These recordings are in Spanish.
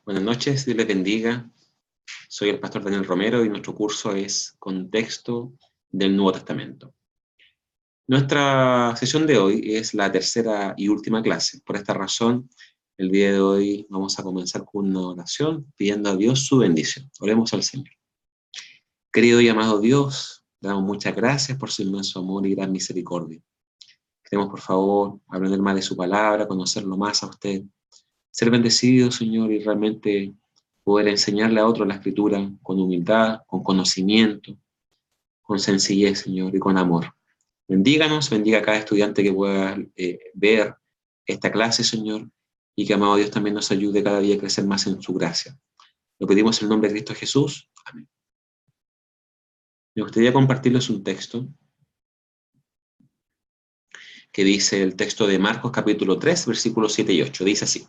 Buenas noches, Dios les bendiga. Soy el pastor Daniel Romero y nuestro curso es Contexto del Nuevo Testamento. Nuestra sesión de hoy es la tercera y última clase. Por esta razón, el día de hoy vamos a comenzar con una oración pidiendo a Dios su bendición. Oremos al Señor. Querido y amado Dios, le damos muchas gracias por su inmenso amor y gran misericordia. Queremos, por favor, aprender más de su palabra, conocerlo más a usted, ser bendecido, Señor, y realmente poder enseñarle a otros la Escritura con humildad, con conocimiento, con sencillez, Señor, y con amor. Bendíganos, bendiga a cada estudiante que pueda ver esta clase, Señor, y que, amado Dios, también nos ayude cada día a crecer más en su gracia. Lo pedimos en el nombre de Cristo Jesús. Amén. Me gustaría compartirles un texto que dice el texto de Marcos capítulo 3, versículos 7 y 8. Dice así: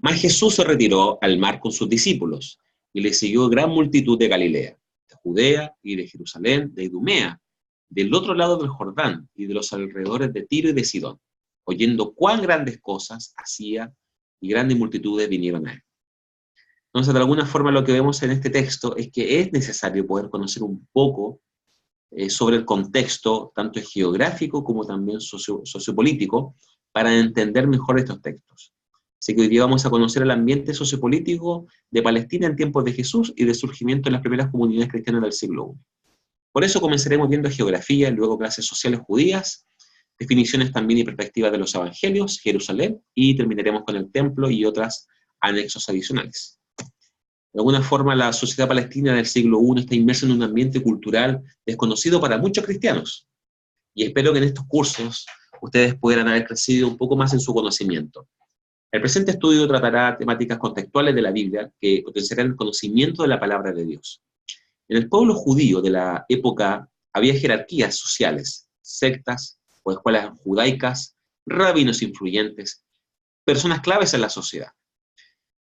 Mas Jesús se retiró al mar con sus discípulos, y le siguió gran multitud de Galilea, de Judea y de Jerusalén, de Idumea, del otro lado del Jordán, y de los alrededores de Tiro y de Sidón, oyendo cuán grandes cosas hacía, y grandes multitudes vinieron a él. Entonces, de alguna forma, lo que vemos en este texto es que es necesario poder conocer un poco sobre el contexto, tanto geográfico como también sociopolítico, para entender mejor estos textos. Así que hoy día vamos a conocer el ambiente sociopolítico de Palestina en tiempos de Jesús y del surgimiento de las primeras comunidades cristianas del siglo I. Por eso comenzaremos viendo geografía, luego clases sociales judías, definiciones también y perspectivas de los evangelios, Jerusalén, y terminaremos con el templo y otros anexos adicionales. De alguna forma, la sociedad palestina del siglo I está inmersa en un ambiente cultural desconocido para muchos cristianos. Y espero que en estos cursos ustedes puedan haber crecido un poco más en su conocimiento. El presente estudio tratará temáticas contextuales de la Biblia que potenciarán el conocimiento de la palabra de Dios. En el pueblo judío de la época había jerarquías sociales, sectas o escuelas judaicas, rabinos influyentes, personas claves en la sociedad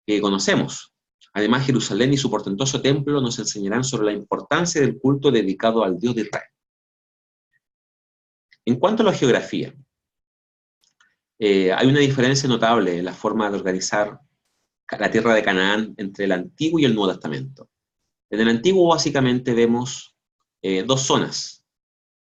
que conocemos. Además, Jerusalén y su portentoso templo nos enseñarán sobre la importancia del culto dedicado al Dios de Israel. En cuanto a la geografía, hay una diferencia notable en la forma de organizar la tierra de Canaán entre el Antiguo y el Nuevo Testamento. En el Antiguo básicamente vemos dos zonas,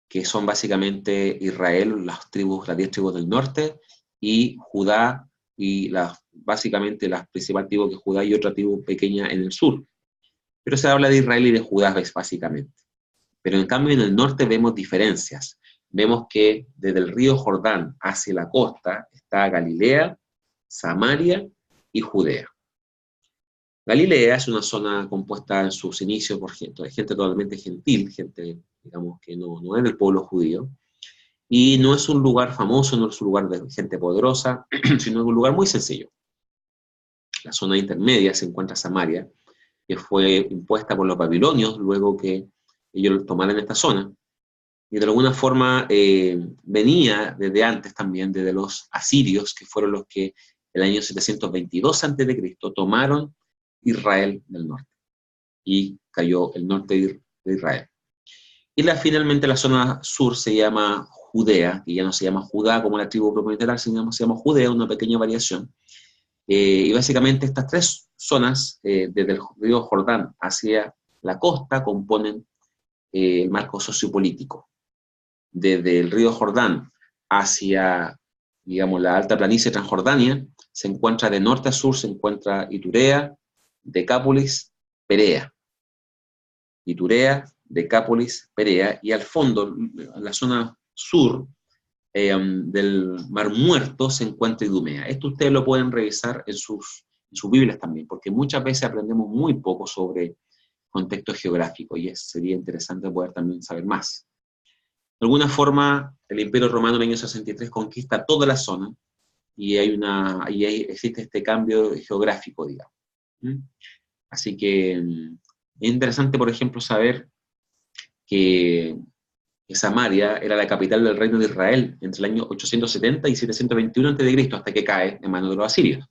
que son básicamente Israel, las 10 tribus del norte, y Judá, y básicamente la principal tribu que es Judá y otra tribu pequeña en el sur. Pero se habla de Israel y de Judá básicamente. Pero en cambio en el norte vemos diferencias. Vemos que desde el río Jordán hacia la costa está Galilea, Samaria y Judea. Galilea es una zona compuesta en sus inicios por gente totalmente gentil, gente, digamos, que no es del pueblo judío, y no es un lugar famoso, no es un lugar de gente poderosa, sino un lugar muy sencillo. La zona intermedia se encuentra Samaria, que fue impuesta por los babilonios luego que ellos tomaran esta zona, y de alguna forma venía desde antes también, desde los asirios, que fueron los que en el año 722 a.C. tomaron Israel del norte, y cayó el norte de Israel. Y finalmente la zona sur se llama Judea, que ya no se llama Judá como la tribu propietaria, sino se llama Judea, una pequeña variación. Y básicamente estas tres zonas, desde el río Jordán hacia la costa, componen el marco sociopolítico. Desde el río Jordán hacia, digamos, la alta planicie de Transjordania, se encuentra de norte a sur, se encuentra Iturea, Decápolis, Perea. Iturea, Decápolis, Perea, y al fondo, en la zona sur del Mar Muerto, se encuentra Idumea. Esto ustedes lo pueden revisar en sus Biblias también, porque muchas veces aprendemos muy poco sobre contexto geográfico, y sería interesante poder también saber más. De alguna forma, el Imperio Romano en el año 63 conquista toda la zona, y existe este cambio geográfico, digamos. Así que es interesante, por ejemplo, saber que Samaria era la capital del reino de Israel entre el año 870 y 721 a.C., hasta que cae en manos de los asirios.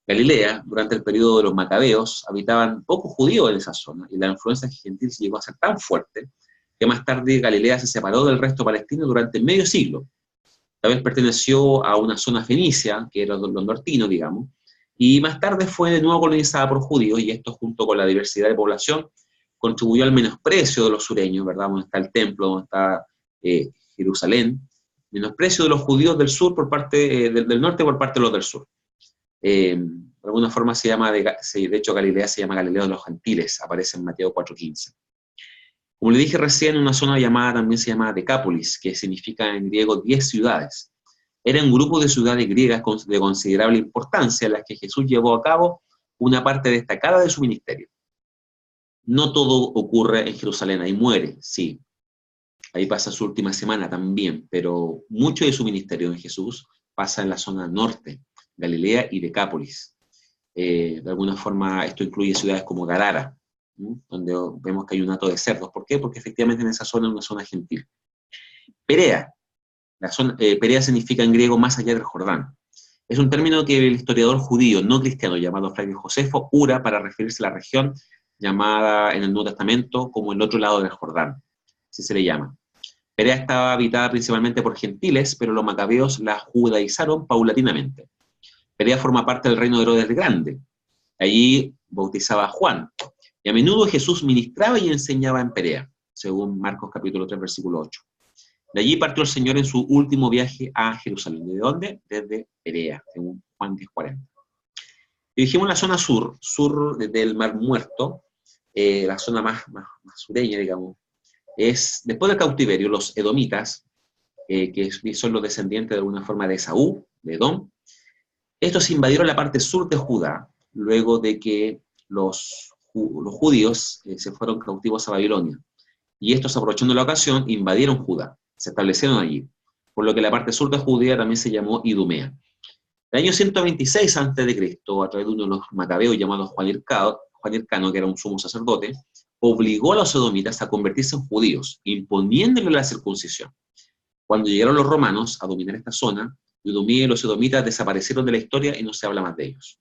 Galilea, durante el periodo de los macabeos, habitaban pocos judíos en esa zona, y la influencia gentil se llegó a ser tan fuerte que más tarde Galilea se separó del resto palestino durante medio siglo. Tal vez perteneció a una zona fenicia, que era los nortinos, digamos, y más tarde fue de nuevo colonizada por judíos, y esto junto con la diversidad de población contribuyó al menosprecio de los sureños, ¿verdad? Donde está el templo, donde está Jerusalén, menosprecio de los judíos del sur por parte, del norte por parte de los del sur. De alguna forma se llama, de hecho Galilea se llama Galileo de los Gentiles, aparece en Mateo 4:15. Como le dije recién, una zona llamada también se llama Decápolis, que significa en griego 10 ciudades. Era un grupo de ciudades griegas de considerable importancia en las que Jesús llevó a cabo una parte destacada de su ministerio. No todo ocurre en Jerusalén, ahí muere, sí. Ahí pasa su última semana también, pero mucho de su ministerio en Jesús pasa en la zona norte, Galilea y Decápolis. De alguna forma esto incluye ciudades como Gadara, ¿no? Donde vemos que hay un hato de cerdos. ¿Por qué? Porque efectivamente en esa zona es una zona gentil. Perea. Perea significa en griego más allá del Jordán. Es un término que el historiador judío no cristiano llamado Flavio Josefo usa para referirse a la región llamada en el Nuevo Testamento como el otro lado del Jordán, así se le llama. Perea estaba habitada principalmente por gentiles, pero los macabeos la judaizaron paulatinamente. Perea forma parte del reino de Herodes el Grande. Allí bautizaba a Juan. Y a menudo Jesús ministraba y enseñaba en Perea, según Marcos capítulo 3, versículo 8. De allí partió el Señor en su último viaje a Jerusalén. ¿De dónde? Desde Perea, según Juan 10:40. Dirigimos la zona sur del Mar Muerto, la zona más sureña, digamos. Es, después del cautiverio, los edomitas, que son los descendientes de alguna forma de Esaú, de Edom, estos invadieron la parte sur de Judá, luego de que los judíos se fueron cautivos a Babilonia. Y estos, aprovechando la ocasión, invadieron Judá, se establecieron allí, por lo que la parte sur de Judea también se llamó Idumea. En el año 126 a.C., a través de uno de los macabeos llamados Juan Hircano, que era un sumo sacerdote, obligó a los edomitas a convertirse en judíos, imponiéndole la circuncisión. Cuando llegaron los romanos a dominar esta zona, Idumea y los edomitas desaparecieron de la historia y no se habla más de ellos.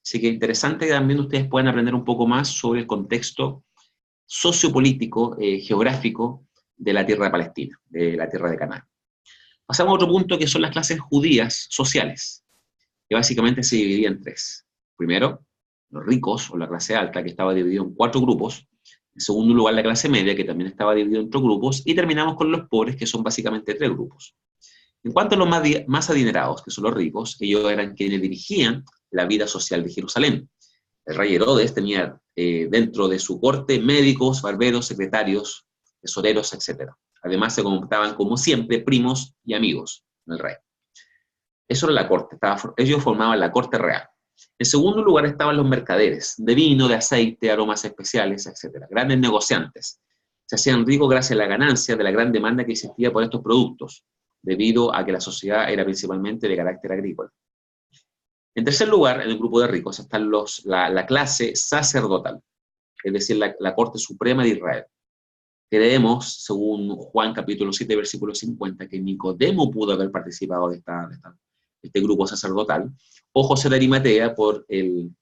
Así que interesante que también ustedes puedan aprender un poco más sobre el contexto sociopolítico, geográfico de la tierra de Palestina, de la tierra de Canaán. Pasamos a otro punto, que son las clases judías sociales, que básicamente se dividían en tres. Primero, los ricos, o la clase alta, que estaba dividido en 4 grupos. En segundo lugar, la clase media, que también estaba dividida en 3 grupos. Y terminamos con los pobres, que son básicamente 3 grupos. En cuanto a los más adinerados, que son los ricos, ellos eran quienes dirigían la vida social de Jerusalén. El rey Herodes tenía dentro de su corte médicos, barberos, secretarios, tesoreros, etc. Además se comportaban como siempre primos y amigos del rey. Eso era la corte, ellos formaban la corte real. En segundo lugar estaban los mercaderes, de vino, de aceite, aromas especiales, etc. Grandes negociantes. Se hacían ricos gracias a la ganancia de la gran demanda que existía por estos productos, debido a que la sociedad era principalmente de carácter agrícola. En tercer lugar, en el grupo de ricos, están la clase sacerdotal, es decir, la corte suprema de Israel. Creemos, según Juan capítulo 7, versículo 50, que Nicodemo pudo haber participado de este grupo sacerdotal, o José de Arimatea por el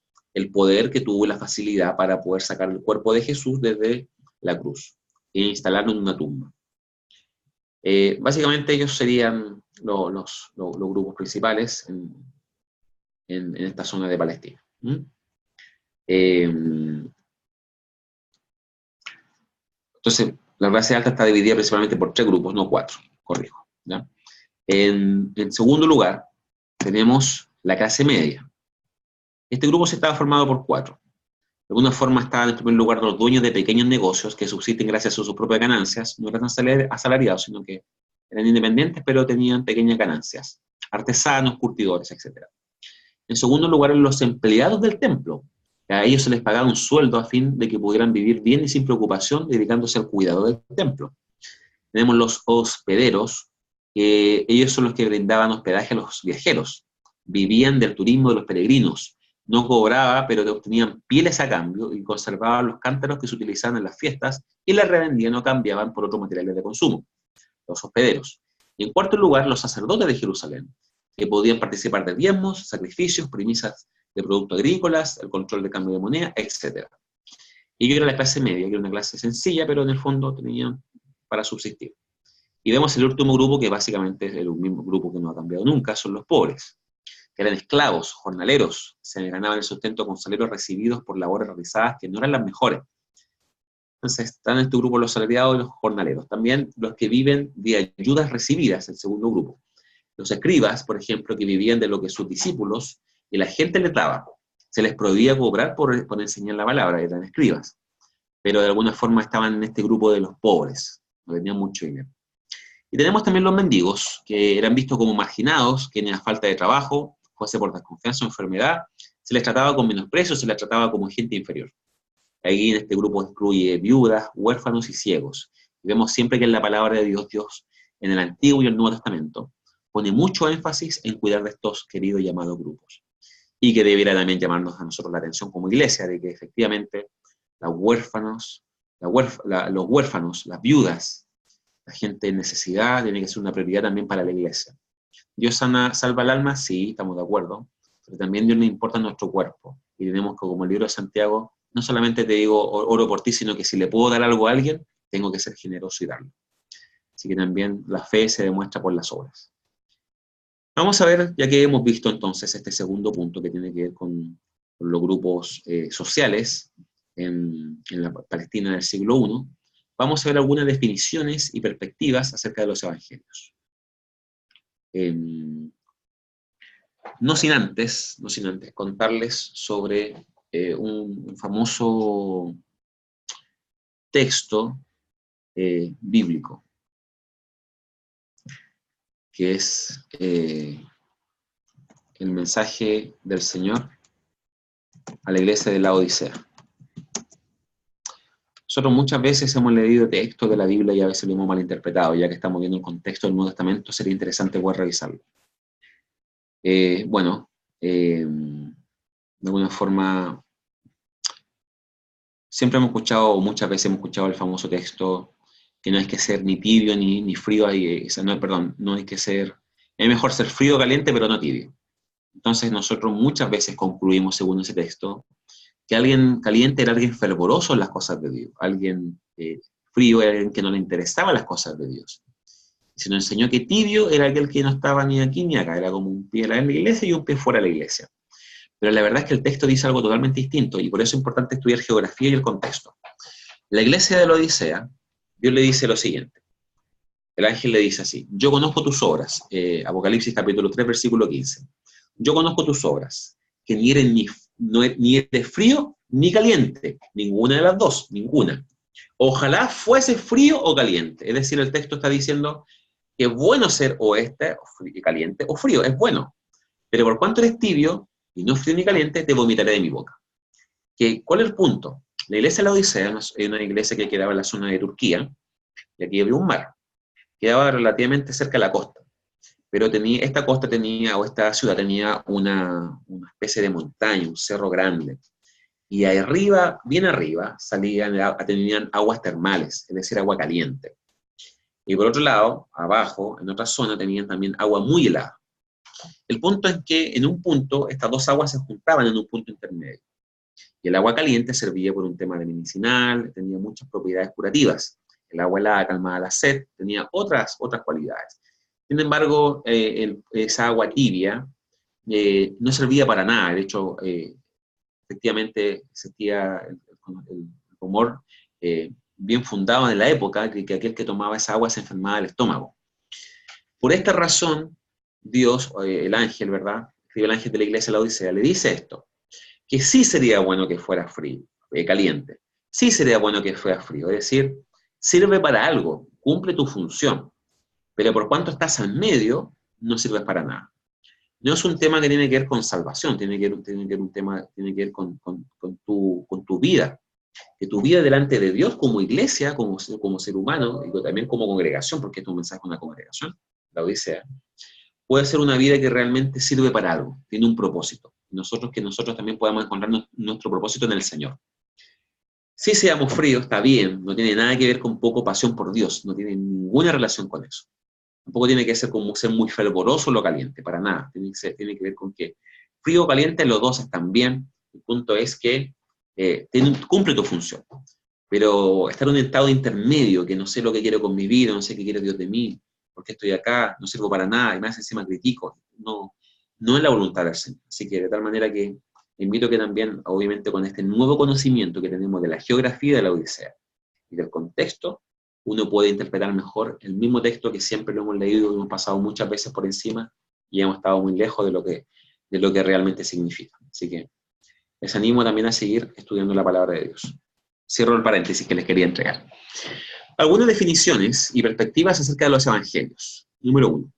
poder que tuvo y la facilidad para poder sacar el cuerpo de Jesús desde la cruz e instalarlo en una tumba. Básicamente ellos serían los grupos principales en esta zona de Palestina. Entonces, la clase alta está dividida principalmente por 3 grupos, no 4, corrijo, ¿ya? En segundo lugar, tenemos la clase media. Este grupo se estaba formado por 4. De alguna forma estaban en primer lugar los dueños de pequeños negocios que subsisten gracias a sus propias ganancias, no eran asalariados, sino que eran independientes, pero tenían pequeñas ganancias. Artesanos, curtidores, etc. En segundo lugar, los empleados del templo. A ellos se les pagaba un sueldo a fin de que pudieran vivir bien y sin preocupación, dedicándose al cuidado del templo. Tenemos los hospederos, que ellos son los que brindaban hospedaje a los viajeros. Vivían del turismo de los peregrinos. No cobraba, pero obtenían pieles a cambio y conservaban los cántaros que se utilizaban en las fiestas y las revendían o cambiaban por otros materiales de consumo. Los hospederos. Y en cuarto lugar, los sacerdotes de Jerusalén, que podían participar de diezmos, sacrificios, premisas de productos agrícolas, el control de cambio de moneda, etc. Y yo era la clase media, que era una clase sencilla, pero en el fondo tenían para subsistir. Y vemos el último grupo, que básicamente es el mismo grupo que no ha cambiado nunca, son los pobres, que eran esclavos, jornaleros, se ganaban el sustento con salarios recibidos por labores realizadas que no eran las mejores. Entonces están en este grupo los salariados y los jornaleros. También los que viven de ayudas recibidas, el segundo grupo. Los escribas, por ejemplo, que vivían de lo que sus discípulos y la gente les daba. Se les prohibía cobrar por enseñar la palabra, eran escribas. Pero de alguna forma estaban en este grupo de los pobres, no tenían mucho dinero. Y tenemos también los mendigos, que eran vistos como marginados, que tenían falta de trabajo, fuese por desconfianza o enfermedad, se les trataba con menosprecio, se les trataba como gente inferior. Ahí en este grupo incluye viudas, huérfanos y ciegos. Y vemos siempre que en la palabra de Dios, Dios en el Antiguo y el Nuevo Testamento, pone mucho énfasis en cuidar de estos queridos llamados grupos. Y que debiera también llamarnos a nosotros la atención como iglesia, de que efectivamente los huérfanos, las viudas, la gente en necesidad, tiene que ser una prioridad también para la iglesia. ¿Dios salva el alma? Sí, estamos de acuerdo, pero también Dios le importa nuestro cuerpo. Y tenemos que, como el libro de Santiago, no solamente te digo oro por ti, sino que si le puedo dar algo a alguien, tengo que ser generoso y darlo. Así que también la fe se demuestra por las obras. Vamos a ver, ya que hemos visto entonces este segundo punto que tiene que ver con los grupos sociales en la Palestina del siglo I, vamos a ver algunas definiciones y perspectivas acerca de los evangelios. No sin antes contarles sobre un famoso texto bíblico, que es el mensaje del Señor a la iglesia de la Odisea. Nosotros muchas veces hemos leído textos de la Biblia y a veces lo hemos malinterpretado, ya que estamos viendo el contexto del Nuevo Testamento, sería interesante poder revisarlo. De alguna forma, siempre hemos escuchado, o muchas veces hemos escuchado el famoso texto, que no hay que ser ni tibio ni frío, no hay que ser, es mejor ser frío o caliente, pero no tibio. Entonces nosotros muchas veces concluimos, según ese texto, que alguien caliente era alguien fervoroso en las cosas de Dios, alguien frío era alguien que no le interesaban las cosas de Dios. Se nos enseñó que tibio era aquel que no estaba ni aquí ni acá, era como un pie en la iglesia y un pie fuera de la iglesia. Pero la verdad es que el texto dice algo totalmente distinto, y por eso es importante estudiar geografía y el contexto. La iglesia de la Odisea, Dios le dice lo siguiente. El ángel le dice así: yo conozco tus obras, Apocalipsis capítulo 3, versículo 15. Yo conozco tus obras, que ni eres frío ni caliente, ninguna de las dos, ninguna. Ojalá fuese frío o caliente. Es decir, el texto está diciendo que es bueno ser caliente o frío, es bueno. Pero por cuanto eres tibio, y no frío ni caliente, te vomitaré de mi boca. ¿Cuál es el punto? La iglesia de la Odisea es una iglesia que quedaba en la zona de Turquía, y aquí había un mar. Quedaba relativamente cerca de la costa. Pero esta ciudad tenía una especie de montaña, un cerro grande. Y arriba, bien arriba, tenían aguas termales, es decir, agua caliente. Y por otro lado, abajo, en otra zona, tenían también agua muy helada. El punto es que en un punto estas dos aguas se juntaban en un punto intermedio. Y el agua caliente servía por un tema de medicinal, tenía muchas propiedades curativas. El agua helada calmaba la sed, tenía otras cualidades. Sin embargo, esa agua tibia no servía para nada. De hecho, efectivamente existía el rumor bien fundado en la época que aquel que tomaba esa agua se enfermaba del estómago. Por esta razón, Dios, el ángel, ¿verdad? El ángel de la iglesia de la Odisea le dice esto, que sí sería bueno que fuera frío, caliente, sí sería bueno que fuera frío, es decir, sirve para algo, cumple tu función, pero por cuanto estás al medio, no sirves para nada. No es un tema que tiene que ver con salvación, tiene que ver con tu vida, que tu vida delante de Dios como iglesia, como ser humano, y también como congregación, porque esto es un mensaje de una congregación, la Odisea, puede ser una vida que realmente sirve para algo, tiene un propósito. Que nosotros también podamos encontrar nuestro propósito en el Señor. Si seamos fríos, está bien, no tiene nada que ver con poco pasión por Dios, no tiene ninguna relación con eso. Tampoco tiene que ser como ser muy fervoroso lo caliente, para nada. Tiene que ver con que frío o caliente, los dos están bien. El punto es que cumple tu función. Pero estar en un estado intermedio, que no sé lo que quiero con mi vida, no sé qué quiere Dios de mí, porque estoy acá, no sirvo para nada, y más encima critico, no no en la voluntad del Señor. Así que de tal manera que invito que también, obviamente con este nuevo conocimiento que tenemos de la geografía de la Odisea y del contexto, uno puede interpretar mejor el mismo texto que siempre lo hemos leído y hemos pasado muchas veces por encima y hemos estado muy lejos de lo que realmente significa. Así que les animo también a seguir estudiando la palabra de Dios. Cierro el paréntesis que les quería entregar. Algunas definiciones y perspectivas acerca de los evangelios. Número 1.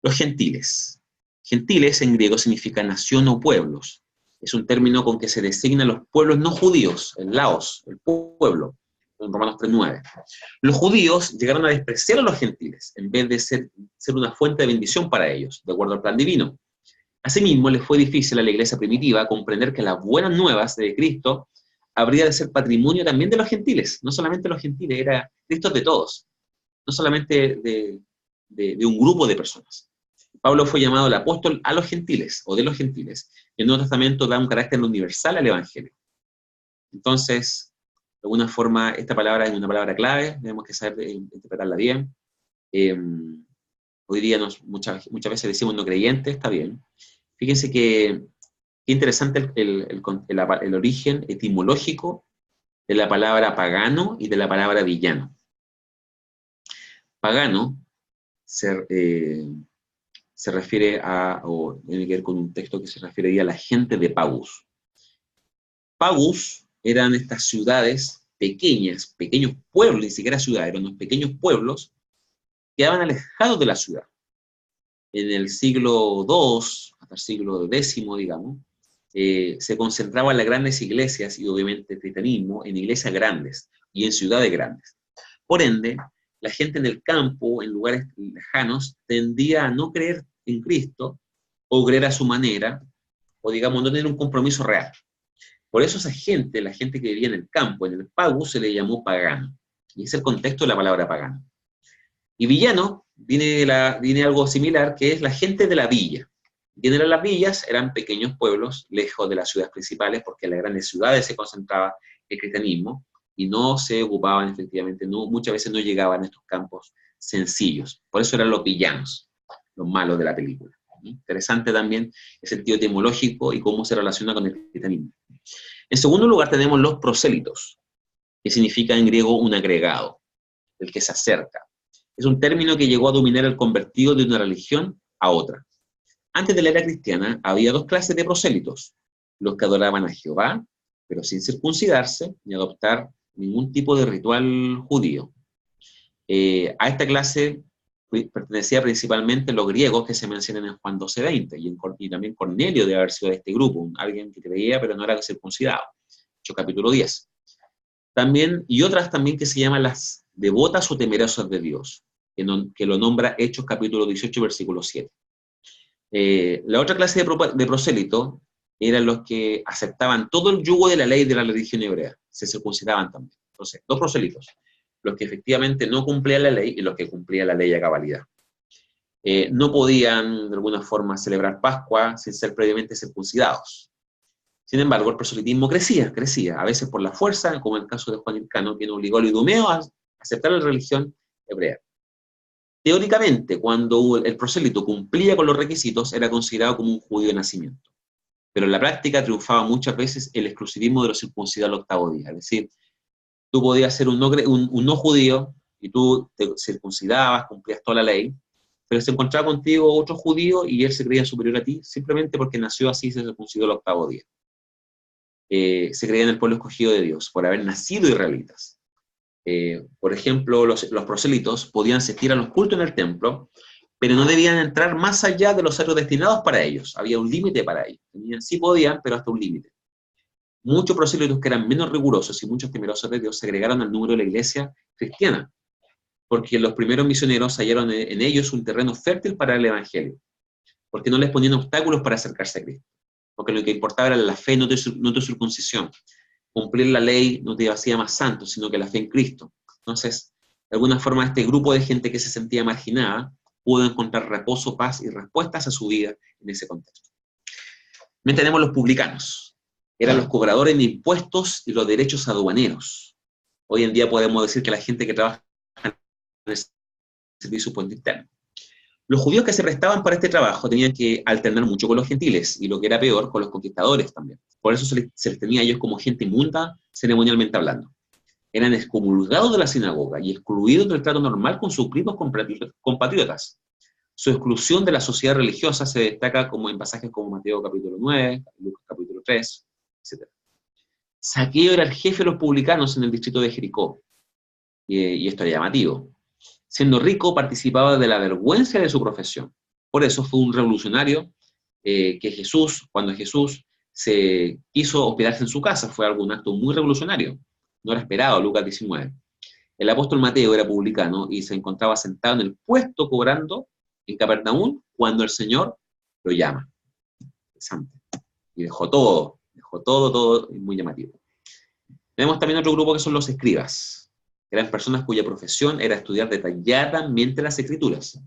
Los gentiles. Gentiles en griego significa nación o pueblos. Es un término con que se designan los pueblos no judíos, el laos, el pueblo, en Romanos 3:9. Los judíos llegaron a despreciar a los gentiles, en vez de ser una fuente de bendición para ellos, de acuerdo al plan divino. Asimismo, les fue difícil a la iglesia primitiva comprender que las buenas nuevas de Cristo habría de ser patrimonio también de los gentiles. No solamente los gentiles, era Cristo de todos, no solamente de un grupo de personas. Pablo fue llamado el apóstol a los gentiles, o de los gentiles. El Nuevo Testamento da un carácter universal al Evangelio. Entonces, de alguna forma, esta palabra es una palabra clave, tenemos que saber interpretarla bien. Hoy día muchas veces decimos no creyente, está bien. Fíjense que interesante el origen etimológico de la palabra pagano y de la palabra villano. Pagano se refiere o tiene que ver con un texto que se refiere a la gente de Pagus. Pagus eran estas ciudades pequeñas, pequeños pueblos, ni siquiera ciudades, eran unos pequeños pueblos que quedaban alejados de la ciudad. En el siglo II, hasta el siglo X, digamos, se concentraban las grandes iglesias y obviamente el cristianismo en iglesias grandes y en ciudades grandes. Por ende, la gente en el campo, en lugares lejanos, tendía a no creer en Cristo o creer a su manera, o digamos, no tener un compromiso real. Por eso esa gente, la gente que vivía en el campo, en el pago, se le llamó pagano. Y es el contexto de la palabra pagano. Y villano viene algo similar, que es la gente de la villa. ¿Quiénes eran las villas? Eran pequeños pueblos lejos de las ciudades principales, porque en las grandes ciudades se concentraba el cristianismo y no se ocupaban efectivamente, muchas veces no llegaban a estos campos sencillos. Por eso eran los villanos, los malos de la película. Interesante también el sentido etimológico y cómo se relaciona con el cristianismo. En segundo lugar tenemos los prosélitos, que significa en griego un agregado, el que se acerca. Es un término que llegó a dominar el convertido de una religión a otra. Antes de la era cristiana había dos clases de prosélitos, los que adoraban a Jehová, pero sin circuncidarse ni adoptar ningún tipo de ritual judío. A esta clase pertenecía principalmente los griegos que se mencionan en Juan 12:20, y también Cornelio debe haber sido de este grupo, alguien que creía pero no era circuncidado, Hechos capítulo 10. También, y otras también que se llaman las devotas o temerosas de Dios, que lo nombra Hechos capítulo 18, versículo 7. La otra clase de prosélito eran los que aceptaban todo el yugo de la ley de la religión hebrea, se circuncidaban también. Entonces, dos prosélitos, los que efectivamente no cumplían la ley y los que cumplían la ley a cabalidad. No podían, de alguna forma, celebrar Pascua sin ser previamente circuncidados. Sin embargo, el proselitismo crecía, a veces por la fuerza, como en el caso de Juan Hircano, quien obligó al idumeo a aceptar la religión hebrea. Teóricamente, cuando el prosélito cumplía con los requisitos, era considerado como un judío de nacimiento. Pero en la práctica triunfaba muchas veces el exclusivismo de los circuncidados al octavo día. Es decir, tú podías ser un no judío y tú te circuncidabas, cumplías toda la ley, pero se encontraba contigo otro judío y él se creía superior a ti simplemente porque nació así y se circuncidó al octavo día. Se creía en el pueblo escogido de Dios por haber nacido israelitas. Por ejemplo, los prosélitos podían asistir a los cultos en el templo, pero no debían entrar más allá de los atrios destinados para ellos. Había un límite para ellos. Sí podían, pero hasta un límite. Muchos prosélitos que eran menos rigurosos y muchos temerosos de Dios se agregaron al número de la iglesia cristiana, porque los primeros misioneros hallaron en ellos un terreno fértil para el evangelio, porque no les ponían obstáculos para acercarse a Cristo, porque lo que importaba era la fe, no tu circuncisión. Cumplir la ley no te hacía más santo, sino que la fe en Cristo. Entonces, de alguna forma, este grupo de gente que se sentía marginada pudo encontrar reposo, paz y respuestas a su vida en ese contexto. También tenemos los publicanos. Eran los cobradores de impuestos y los derechos aduaneros. Hoy en día podemos decir que la gente que trabaja en el servicio puente interno. Los judíos que se prestaban para este trabajo tenían que alternar mucho con los gentiles, y lo que era peor, con los conquistadores también. Por eso se les tenía a ellos como gente inmunda, ceremonialmente hablando. Eran excomulgados de la sinagoga y excluidos del trato normal con sus primos compatriotas. Su exclusión de la sociedad religiosa se destaca como en pasajes como Mateo capítulo 9, Lucas capítulo 3, etc. Zaqueo era el jefe de los publicanos en el distrito de Jericó, y esto era llamativo. Siendo rico, participaba de la vergüenza de su profesión. Por eso fue un revolucionario que cuando Jesús se quiso hospedarse en su casa, fue un acto muy revolucionario. No era esperado, Lucas 19. El apóstol Mateo era publicano y se encontraba sentado en el puesto cobrando en Capernaum cuando el Señor lo llama. Interesante. Y dejó todo, muy llamativo. Tenemos también otro grupo que son los escribas. Eran personas cuya profesión era estudiar detalladamente las escrituras.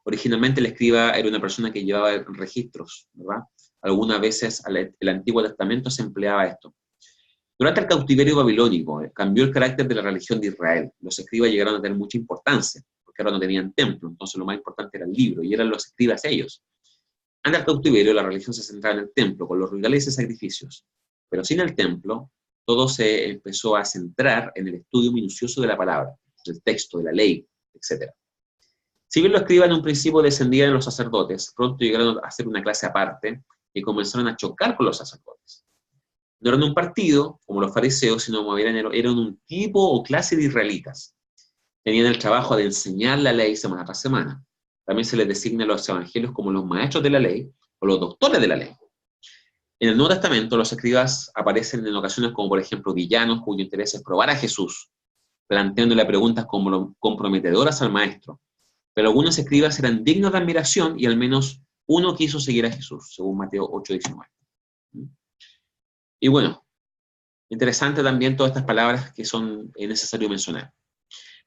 Originalmente el escriba era una persona que llevaba registros, ¿verdad? Algunas veces el Antiguo Testamento se empleaba esto. Durante el cautiverio babilónico cambió el carácter de la religión de Israel. Los escribas llegaron a tener mucha importancia, porque ahora no tenían templo, entonces lo más importante era el libro, y eran los escribas ellos. Antes del cautiverio la religión se centraba en el templo, con los rituales y sacrificios. Pero sin el templo, todo se empezó a centrar en el estudio minucioso de la palabra, del texto, de la ley, etc. Si bien los escribas en un principio descendían de los sacerdotes, pronto llegaron a ser una clase aparte y comenzaron a chocar con los sacerdotes. No eran un partido, como los fariseos, sino como eran un tipo o clase de israelitas. Tenían el trabajo de enseñar la ley semana tras semana. También se les designa a los evangelios como los maestros de la ley o los doctores de la ley. En el Nuevo Testamento, los escribas aparecen en ocasiones como, por ejemplo, villanos cuyo interés es probar a Jesús, planteándole preguntas comprometedoras al maestro. Pero algunos escribas eran dignos de admiración y al menos uno quiso seguir a Jesús, según Mateo 8:19. Y bueno, interesante también todas estas palabras que son necesario mencionar.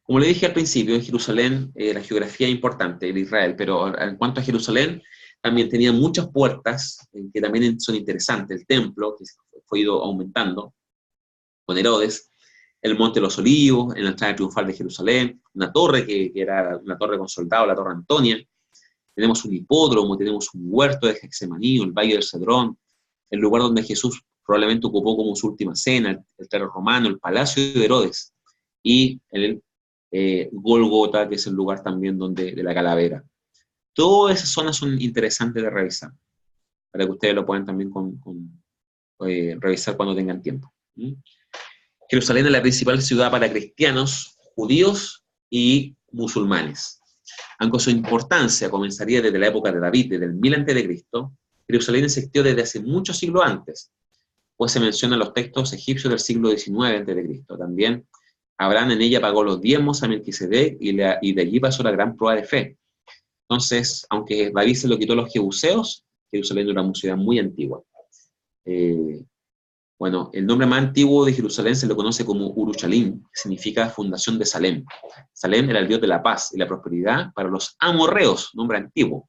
Como le dije al principio, en Jerusalén la geografía es importante de Israel, pero en cuanto a Jerusalén, también tenía muchas puertas que también son interesantes. El templo, que fue ido aumentando con Herodes, el Monte de los Olivos, en la entrada triunfal de Jerusalén, una torre que era una torre con soldados, la Torre Antonia. Tenemos un hipódromo, tenemos un huerto de Getsemaní, el Valle del Cedrón, el lugar donde Jesús probablemente ocupó como su última cena, el Teatro Romano, el Palacio de Herodes, y el Gólgota, que es el lugar también de la calavera. Todas esas zonas son interesantes de revisar, para que ustedes lo puedan también revisar cuando tengan tiempo. Jerusalén es la principal ciudad para cristianos, judíos y musulmanes. Aunque su importancia comenzaría desde la época de David, desde el 1000 a.C., Jerusalén existió desde hace muchos siglos antes, pues se mencionan los textos egipcios del siglo XIX a.C. También Abraham en ella pagó los diezmos a Melquisedec y de allí pasó la gran prueba de fe. Entonces, aunque David se lo quitó a los jebuseos, Jerusalén era una ciudad muy antigua. Bueno, el nombre más antiguo de Jerusalén se lo conoce como Urushalim, que significa fundación de Salem. Salem era el dios de la paz y la prosperidad para los amorreos, nombre antiguo.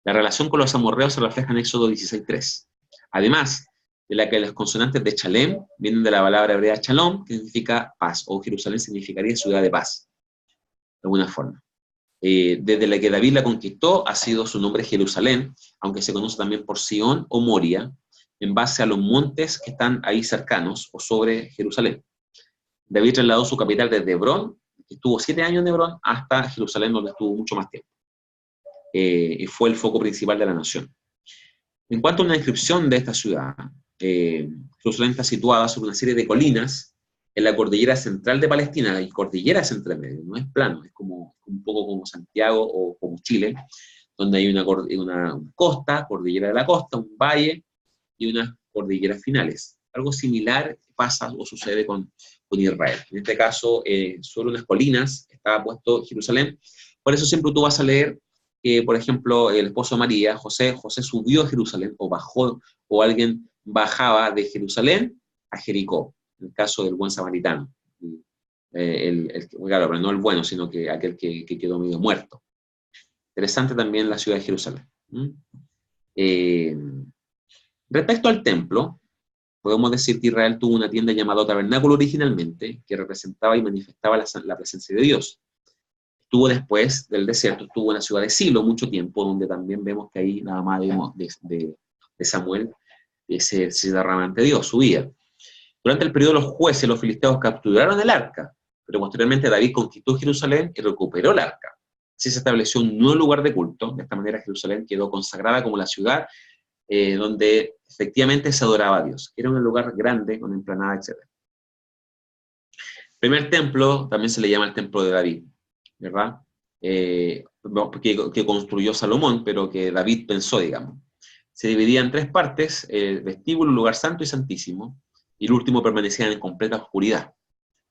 La relación con los amorreos se refleja en Éxodo 16:3. Además de la que las consonantes de Chalem vienen de la palabra hebrea Shalom, que significa paz, o Jerusalén significaría ciudad de paz, de alguna forma. Desde la que David la conquistó ha sido su nombre Jerusalén, aunque se conoce también por Sión o Moria, en base a los montes que están ahí cercanos o sobre Jerusalén. David trasladó su capital desde Hebrón, que estuvo 7 años en Hebrón, hasta Jerusalén, donde estuvo mucho más tiempo. Y fue el foco principal de la nación. En cuanto a una descripción de esta ciudad, Jerusalén está situada sobre una serie de colinas en la cordillera central de Palestina. Hay cordilleras entre medio, no es plano, es como un poco como Santiago o como Chile, donde hay una costa, cordillera de la costa, un valle y unas cordilleras finales. Algo similar pasa o sucede con Israel. En este caso, sobre unas colinas estaba puesto Jerusalén. Por eso siempre tú vas a leer por ejemplo, el esposo de María, José subió a Jerusalén, o bajó, o alguien bajaba de Jerusalén a Jericó, en el caso del buen samaritano. Claro, pero no el bueno, sino que aquel que quedó medio muerto. Interesante también la ciudad de Jerusalén. Respecto al templo, podemos decir que Israel tuvo una tienda llamada tabernáculo originalmente, que representaba y manifestaba la presencia de Dios. estuvo después del desierto, estuvo en la ciudad de Silo mucho tiempo, donde también vemos que ahí la mamá de Samuel se derrama ante Dios, su vida. Durante el periodo de los jueces, los filisteos capturaron el arca, pero posteriormente David conquistó Jerusalén y recuperó el arca. Así se estableció un nuevo lugar de culto. De esta manera Jerusalén quedó consagrada como la ciudad donde efectivamente se adoraba a Dios. Era un lugar grande, con emplanada, etc. El primer templo también se le llama el templo de David, ¿verdad? Que construyó Salomón, pero que David pensó, digamos. Se dividía en tres partes: el vestíbulo, lugar santo y santísimo, y el último permanecía en completa oscuridad,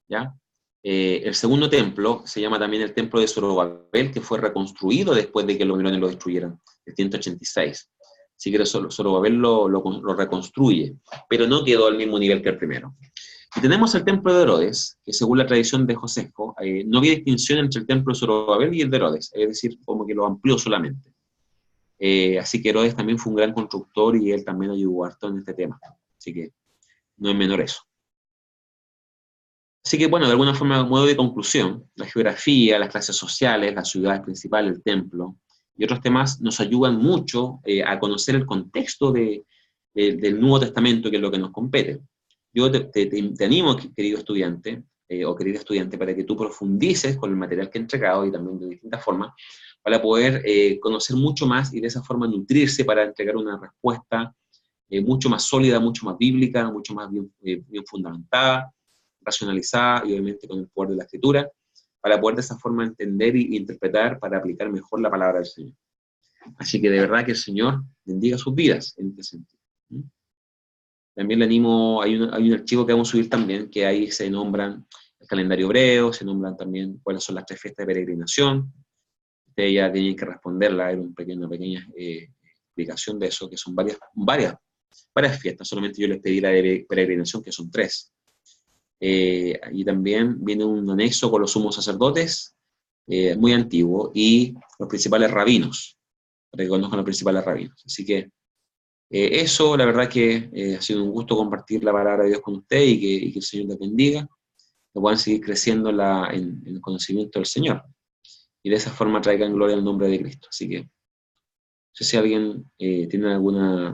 ¿ya? El segundo templo se llama también el templo de Zorobabel, que fue reconstruido después de que los babilonios lo destruyeran, en 186. Así que Zorobabel lo reconstruye, pero no quedó al mismo nivel que el primero. Y tenemos el templo de Herodes, que según la tradición de Josefo, no había distinción entre el templo de Zorobabel y el de Herodes, es decir, como que lo amplió solamente. Así que Herodes también fue un gran constructor y él también ayudó harto en este tema. Así que no es menor eso. Así que, bueno, de alguna forma, a modo de conclusión, la geografía, las clases sociales, las ciudades principales, el templo y otros temas nos ayudan mucho a conocer el contexto del Nuevo Testamento, que es lo que nos compete. Yo te animo, querido estudiante, o querida estudiante, para que tú profundices con el material que he entregado y también de distintas formas, para poder conocer mucho más y de esa forma nutrirse para entregar una respuesta mucho más sólida, mucho más bíblica, mucho más bien fundamentada, racionalizada y obviamente con el poder de la Escritura, para poder de esa forma entender e interpretar para aplicar mejor la palabra del Señor. Así que de verdad que el Señor bendiga sus vidas en este sentido. También le animo, hay un archivo que vamos a subir también, que ahí se nombran el calendario hebreo, se nombran también cuáles son las 3 fiestas de peregrinación. Ustedes ya tienen que responderla, hay una pequeña explicación de eso, que son varias fiestas, solamente yo les pedí la de peregrinación, que son 3. Y también viene un anexo con los sumos sacerdotes, muy antiguo, y los principales rabinos, para que conozcan los principales rabinos. Así que eso, la verdad que ha sido un gusto compartir la palabra de Dios con usted y que el Señor les bendiga, que puedan seguir creciendo en el conocimiento del Señor, y de esa forma traigan gloria al nombre de Cristo. Así que, no sé si alguien tiene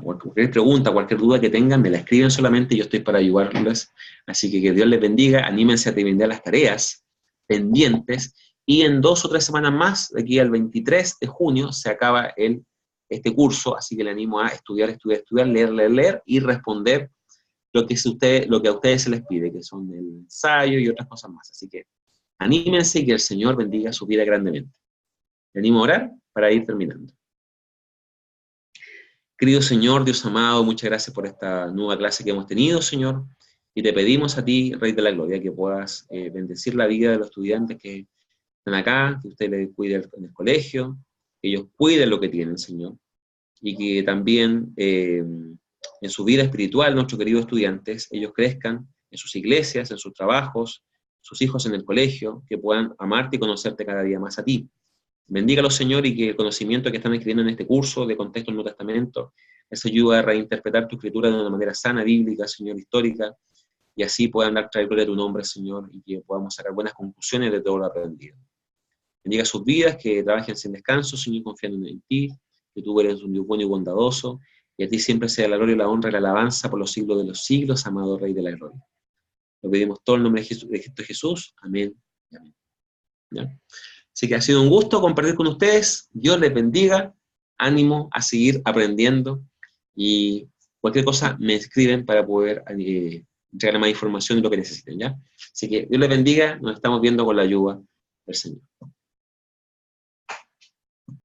cualquier pregunta, cualquier duda que tengan, me la escriben solamente, yo estoy para ayudarles. Así que Dios les bendiga, anímense a terminar las tareas pendientes, y en 2 o 3 semanas más, de aquí al 23 de junio, se acaba este curso, así que le animo a estudiar, leer y responder lo que a ustedes se les pide, que son el ensayo y otras cosas más. Así que anímense y que el Señor bendiga su vida grandemente. Le animo a orar para ir terminando. Querido Señor, Dios amado, muchas gracias por esta nueva clase que hemos tenido, Señor, y te pedimos a ti, Rey de la Gloria, que puedas bendecir la vida de los estudiantes que están acá, que usted les cuide en el colegio, que ellos cuiden lo que tienen, Señor, y que también en su vida espiritual, nuestros queridos estudiantes, ellos crezcan en sus iglesias, en sus trabajos, sus hijos en el colegio, que puedan amarte y conocerte cada día más a ti. Bendígalos, Señor, y que el conocimiento que están adquiriendo en este curso de contexto del Nuevo Testamento les ayude a reinterpretar tu escritura de una manera sana, bíblica, Señor, histórica, y así puedan traer gloria a tu nombre, Señor, y que podamos sacar buenas conclusiones de todo lo aprendido. Bendiga sus vidas, que trabajen sin descanso, Señor, confiando en ti, que tú eres un Dios bueno y bondadoso, y a ti siempre sea la gloria, la honra y la alabanza por los siglos de los siglos, amado Rey de la Gloria. Lo pedimos todo en el nombre de Cristo Jesús. Amén y amén. ¿Ya? Así que ha sido un gusto compartir con ustedes. Dios les bendiga. Ánimo a seguir aprendiendo. Y cualquier cosa me escriben para poder entregar más información de lo que necesiten, ¿ya? Así que Dios les bendiga. Nos estamos viendo con la ayuda del Señor.